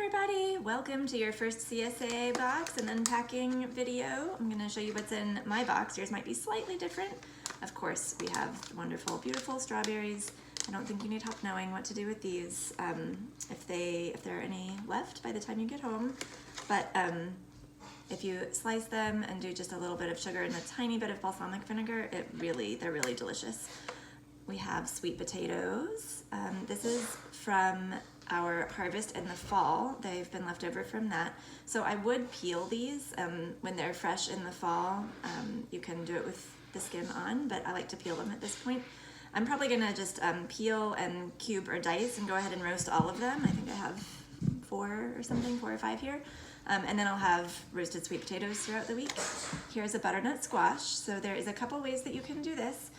everybody, welcome to your first CSA box and unpacking video. I'm going to show you what's in my box. Yours might be slightly different. Of course, we have wonderful, beautiful strawberries. I don't think you need help knowing what to do with these, if there are any left by the time you get home. But if you slice them and do just a little bit of sugar and a tiny bit of balsamic vinegar, they're really delicious. We have sweet potatoes. This is from our harvest in the fall. They've been left over from that. So I would peel these when they're fresh in the fall. You can do it with the skin on, but I like to peel them at this point. I'm probably gonna just peel and cube or dice and go ahead and roast all of them. I think I have 4 or 5 here. And then I'll have roasted sweet potatoes throughout the week. Here's a butternut squash. So there is a couple ways that you can do this.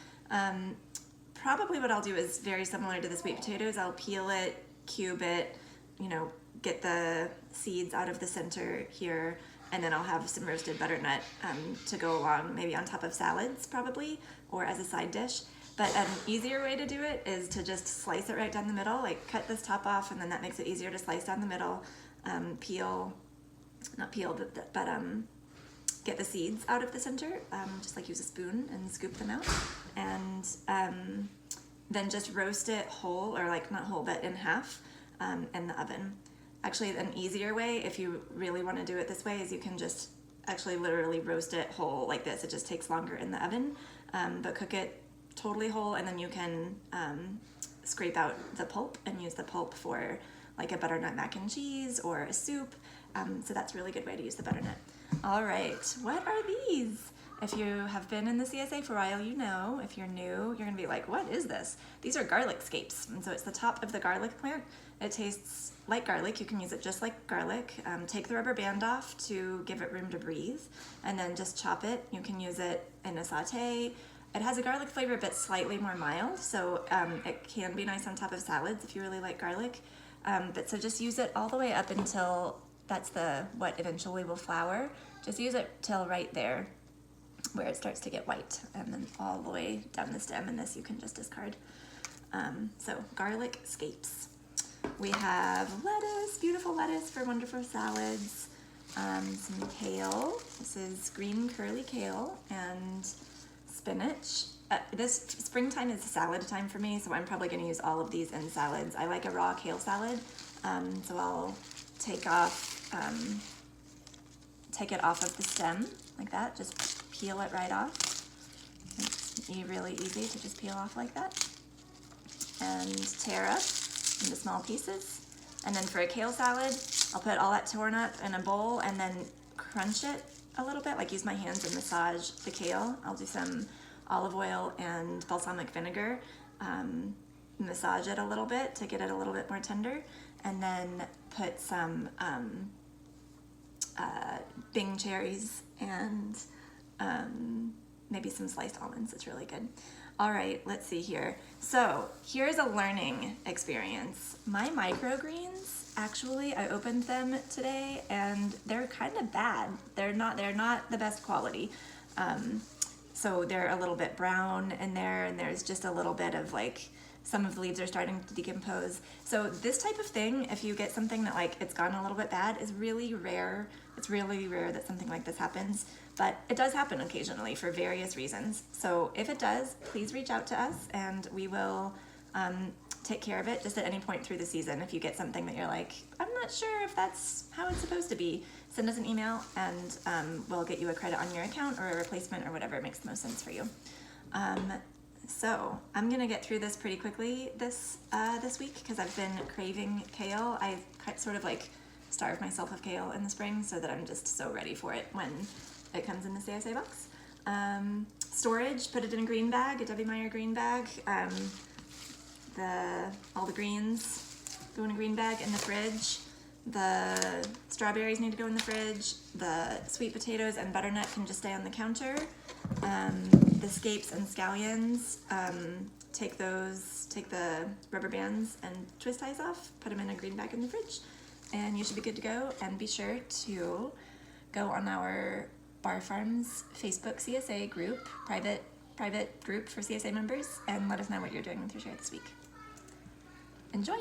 Probably what I'll do is very similar to the sweet potatoes. I'll peel it, cube it, get the seeds out of the center here, and then I'll have some roasted butternut to go along, maybe on top of salads probably, or as a side dish. But an easier way to do it is to just slice it right down the middle, like cut this top off, and then that makes it easier to slice down the middle, get the seeds out of the center, just like use a spoon and scoop them out, and then just roast it whole, or like not whole, but in half in the oven. Actually, an easier way, if you really want to do it this way, is you can just actually literally roast it whole like this. It just takes longer in the oven, but cook it totally whole, and then you can scrape out the pulp and use the pulp for like a butternut mac and cheese or a soup. So that's a really good way to use the butternut. All right, what are these? If you have been in the CSA for a while, you know. If you're new, you're gonna be like, what is this? These are garlic scapes, and so it's the top of the garlic plant. It tastes like garlic. You can use it just like garlic. Take the rubber band off to give it room to breathe, and then just chop it. You can use it in a saute. It has a garlic flavor, but slightly more mild, so it can be nice on top of salads if you really like garlic. But so just use it all the way up until that's what eventually will flour. Just use it till right there where it starts to get white, and then all the way down the stem, and this you can just discard. So garlic scapes. We have lettuce, beautiful lettuce for wonderful salads. Some kale. This is green curly kale and spinach. This springtime is salad time for me, so I'm probably going to use all of these in salads. I like a raw kale salad, so I'll take it off of the stem like that. Just peel it right off. It's really easy to just peel off like that and tear up into small pieces. And then for a kale salad, I'll put all that torn up in a bowl and then crunch it a little bit, like use my hands and massage the kale. I'll do some olive oil and balsamic vinegar, massage it a little bit to get it a little bit more tender, and then put some Bing cherries and maybe some sliced almonds. It's really good. All right, let's see here. So here's a learning experience. My microgreens, actually, I opened them today and they're kind of bad. They're not the best quality. So they're a little bit brown in there, and there's just a little bit of like, some of the leaves are starting to decompose. So this type of thing, if you get something that like it's gotten a little bit bad, is really rare. It's really rare that something like this happens, but it does happen occasionally for various reasons. So if it does, please reach out to us and we will take care of it just at any point through the season. If you get something that you're like, I'm not sure if that's how it's supposed to be, send us an email and we'll get you a credit on your account or a replacement or whatever makes the most sense for you. So I'm gonna get through this pretty quickly this week because I've been craving kale. I've sort of like starved myself of kale in the spring so that I'm just so ready for it when it comes in the CSA box. Storage, put it in a green bag, a W. Meyer green bag. All the greens go in a green bag in the fridge. The strawberries need to go in the fridge. The sweet potatoes and butternut can just stay on the counter. The scapes and scallions, take the rubber bands and twist ties off, put them in a green bag in the fridge, and you should be good to go. And be sure to go on our Bar Farms Facebook CSA group, private group for CSA members, and let us know what you're doing with your share this week. Enjoy!